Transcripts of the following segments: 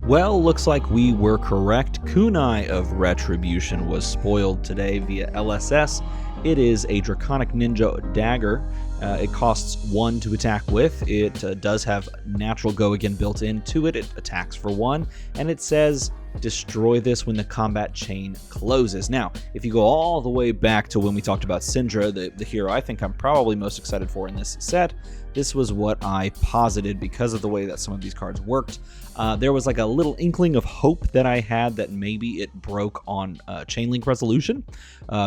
Well, looks like we were correct. Kunai of Retribution was spoiled today via LSS. It is a Draconic Ninja dagger. It costs 1 to attack with. It does have natural go again built into it. It attacks for 1, and it says destroy this when the combat chain closes. Now, if you go all the way back to when we talked about Syndra, the hero I think I'm probably most excited for in this set, this was what I posited because of the way that some of these cards worked. There was like a little inkling of hope that I had that maybe it broke on chain link resolution,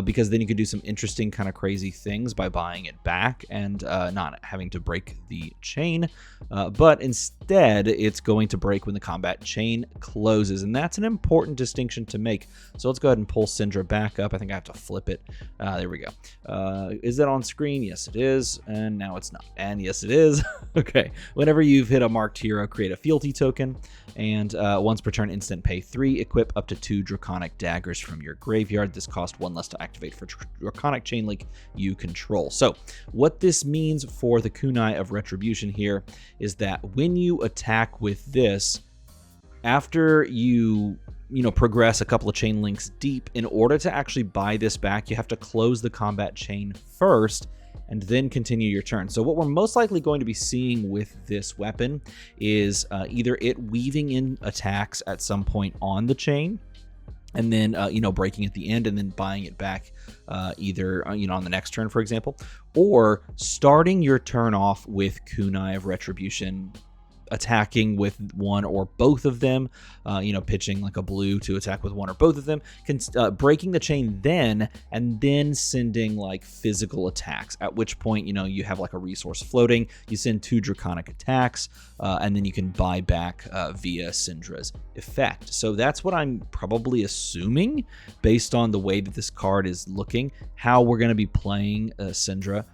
because then you could do some interesting kind of crazy things by buying it back and not having to break the chain. But instead, it's going to break when the combat chain closes, and that's an important distinction to make. So let's go ahead and pull Cindra back up. I think I have to flip it. There we go. Is that on screen? Yes, it is. And now it's not. And yes, it is. Okay. Whenever you've hit a marked hero, create a fealty token. And once per turn, instant pay 3. Equip up to 2 Draconic daggers from your graveyard. This costs 1 less to activate for Draconic chain link you control. So what this means for the Kunai of Retribution here is that when you attack with this, after you progress a couple of chain links deep, in order to actually buy this back, you have to close the combat chain first and then continue your turn. So what we're most likely going to be seeing with this weapon is either it weaving in attacks at some point on the chain, and then breaking at the end and then buying it back either on the next turn, for example, or starting your turn off with Kunai of Retribution, attacking with one or both of them, pitching like a blue to attack with one or both of them, breaking the chain then, and then sending like physical attacks, at which point, you have like a resource floating, you send 2 Draconic attacks, and then you can buy back via Cindra's effect. So that's what I'm probably assuming based on the way that this card is looking, how we're going to be playing Syndra.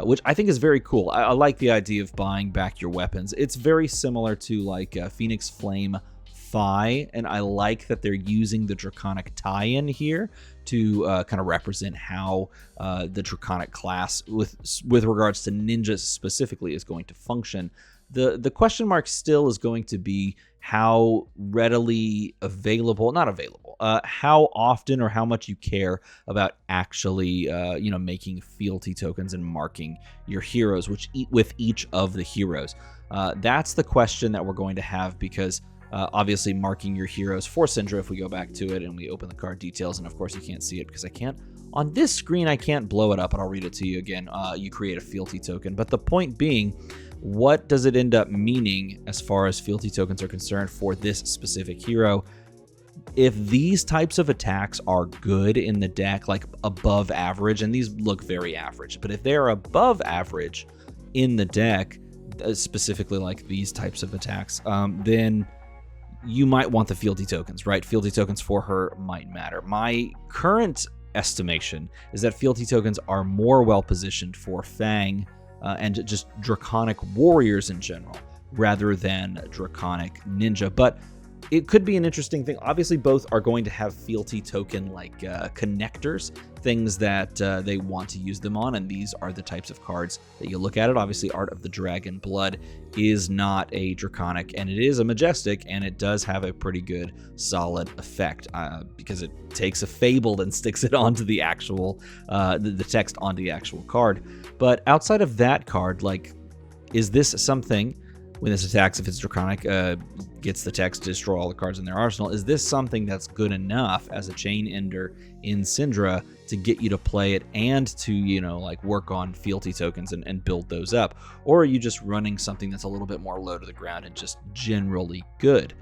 Which I think is very cool. I like the idea of buying back your weapons. It's very similar to like Phoenix Flame Phi, and I like that they're using the Draconic tie-in here to kind of represent how the Draconic class, with regards to ninjas specifically, is going to function. The question mark still is going to be how readily available, not available, how often or how much you care about actually, making fealty tokens and marking your heroes, with each of the heroes. That's the question that we're going to have, because obviously marking your heroes for Syndra, if we go back to it and we open the card details, and of course you can't see it because I can't. On this screen, I can't blow it up, and I'll read it to you again. You create a fealty token, but the point being, what does it end up meaning as far as fealty tokens are concerned for this specific hero? If these types of attacks are good in the deck, like above average, and these look very average, but if they are above average in the deck, specifically like these types of attacks, then you might want the fealty tokens, right? Fealty tokens for her might matter. My current estimation is that fealty tokens are more well positioned for Fang and just Draconic warriors in general, rather than Draconic ninja. But it could be an interesting thing. Obviously, both are going to have fealty token like connectors, things that they want to use them on, and these are the types of cards that you look at it. Obviously, Art of the Dragon Blood is not a Draconic, and it is a Majestic, and it does have a pretty good, solid effect because it takes a Fable and sticks it onto the actual, the text onto the actual card. But outside of that card, like, is this something, when this attacks, if it's Draconic, gets the text to destroy all the cards in their arsenal, is this something that's good enough as a chain ender in Syndra to get you to play it and to, work on fealty tokens and build those up? Or are you just running something that's a little bit more low to the ground and just generally good?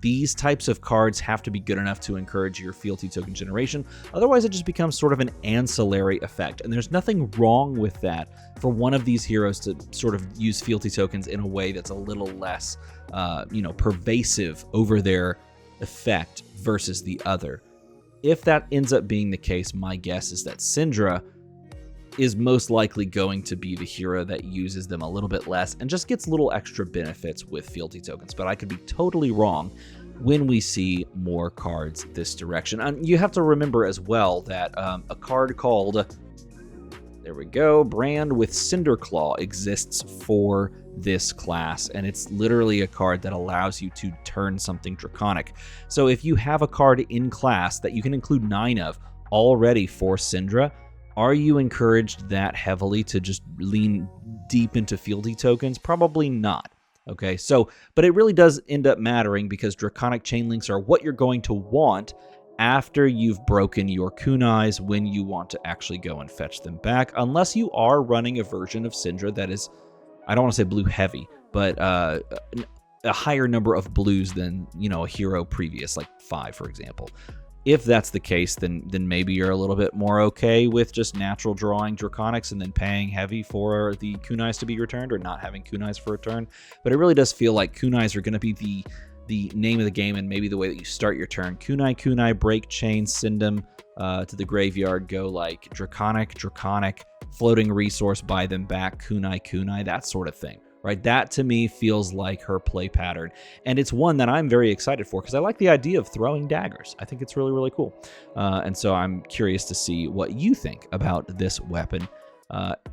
These types of cards have to be good enough to encourage your fealty token generation. Otherwise, it just becomes sort of an ancillary effect. And there's nothing wrong with that for one of these heroes to sort of use fealty tokens in a way that's a little less, pervasive over their effect versus the other. If that ends up being the case, my guess is that Syndra is most likely going to be the hero that uses them a little bit less and just gets little extra benefits with fealty tokens. But I could be totally wrong when we see more cards this direction. And you have to remember as well that a card called, there we go, Brand with Cinderclaw exists for this class, and it's literally a card that allows you to turn something Draconic. So if you have a card in class that you can include 9 of already for Syndra, are you encouraged that heavily to just lean deep into fealty tokens? Probably not. Okay, so, but it really does end up mattering because Draconic chain links are what you're going to want after you've broken your kunais when you want to actually go and fetch them back, unless you are running a version of Syndra that is, I don't want to say blue heavy, but a higher number of blues than, you know, a hero previous, like 5, for example. If that's the case, then maybe you're a little bit more okay with just natural drawing Draconics and then paying heavy for the kunais to be returned, or not having kunais for a turn. But it really does feel like kunais are going to be the name of the game, and maybe the way that you start your turn. Kunai, break chain, send them to the graveyard, go like Draconic, floating resource, buy them back, Kunai, that sort of thing. Right, that to me feels like her play pattern, and it's one that I'm very excited for because I like the idea of throwing daggers. I think it's really, really cool, and so I'm curious to see what you think about this weapon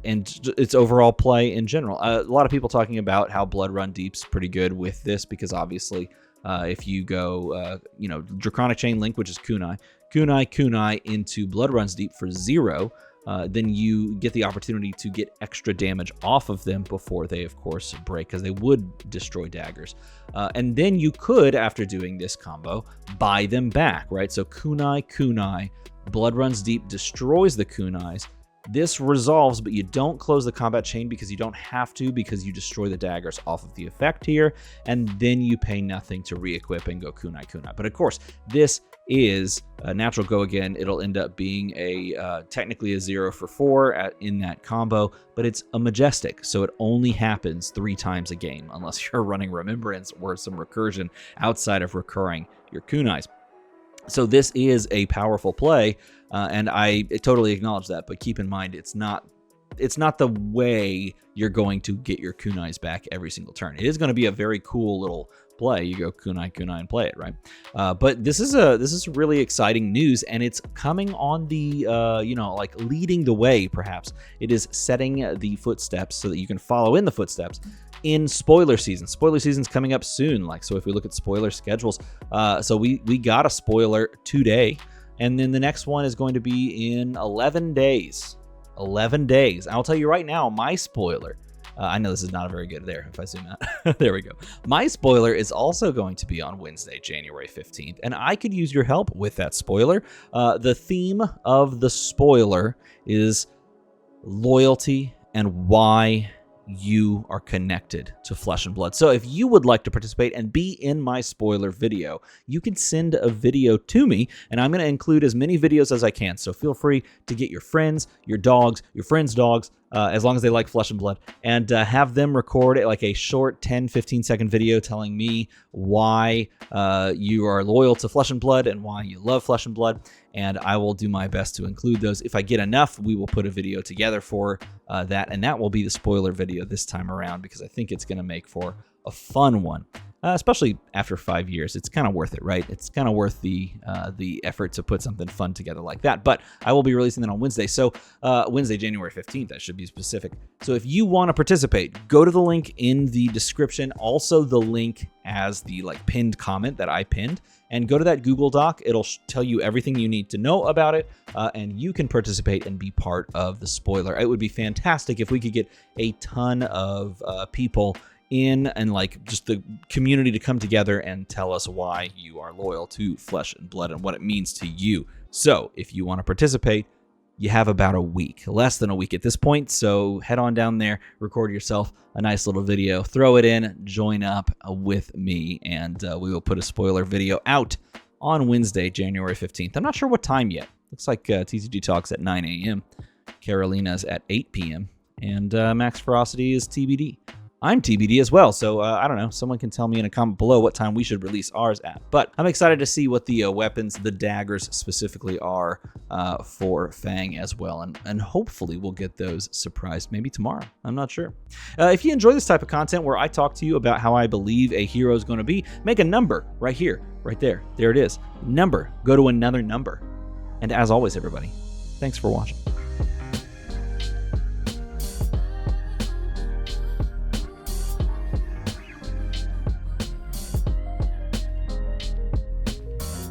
and its overall play in general. A lot of people talking about how Blood Run Deep's pretty good with this because obviously, if you go, you know, Draconic Chain Link, which is Kunai into Blood Runs Deep for 0. Then you get the opportunity to get extra damage off of them before they, of course, break, because they would destroy daggers. And then you could, after doing this combo, buy them back, right? So Kunai, Blood Runs Deep destroys the kunais. This resolves, but you don't close the combat chain because you don't have to, because you destroy the daggers off of the effect here, and then you pay nothing to re-equip and go Kunai. But of course, this is a natural go again. It'll end up being a technically a 0 for 4 in that combo, but it's a majestic, so it only happens 3 times a game unless you're running Remembrance or some recursion outside of recurring your kunais. So this is a powerful play, and I totally acknowledge that, but keep in mind it's not the way you're going to get your kunais back every single turn. It is going to be a very cool little play. You go Kunai and play it, right? But this is really exciting news, and it's coming on the you know, like leading the way. Perhaps it is setting the footsteps so that you can follow in the footsteps in spoiler season. Spoiler season's coming up soon. Like, so if we look at spoiler schedules, so we got a spoiler today, and then the next one is going to be in 11 days. 11 days. I'll tell you right now, my spoiler, I know this is not a very good there if I zoom out. There we go. My spoiler is also going to be on Wednesday, January 15th, and I could use your help with that spoiler. The theme of the spoiler is loyalty and why you are connected to Flesh and Blood. So if you would like to participate and be in my spoiler video, you can send a video to me, and I'm going to include as many videos as I can. So feel free to get your friends, your dogs, your friends' dogs, as long as they like Flesh and Blood, and have them record like a short 10-15 second video telling me why you are loyal to Flesh and Blood and why you love Flesh and Blood, and I will do my best to include those. If I get enough, we will put a video together for that, and that will be the spoiler video this time around, because I think it's going to make for a fun one. Especially after 5 years, it's kind of worth it, right? It's kind of worth the effort to put something fun together like that. But I will be releasing that on Wednesday. So Wednesday, January 15th, I should be specific. So if you want to participate, go to the link in the description. Also, the link as the pinned comment that I pinned, and go to that Google Doc. It'll tell you everything you need to know about it, and you can participate and be part of the spoiler. It would be fantastic if we could get a ton of people in, and just the community to come together and tell us why you are loyal to Flesh and Blood and what it means to you. So if you want to participate, you have about a week, less than a week at this point. So head on down there, record yourself a nice little video, throw it in, join up with me, and we will put a spoiler video out on Wednesday, January 15th. I'm not sure what time yet. Looks like TCG Talk's at 9 a.m. Carolina's at 8 p.m. And Max Ferocity is TBD. I'm TBD as well, so I don't know. Someone can tell me in a comment below what time we should release ours at. But I'm excited to see what the weapons, the daggers specifically, are for Fang as well. And hopefully we'll get those surprised maybe tomorrow. I'm not sure. If you enjoy this type of content where I talk to you about how I believe a hero is going to be, make a number right here, right there. There it is. Number. Go to another number. And as always, everybody, thanks for watching.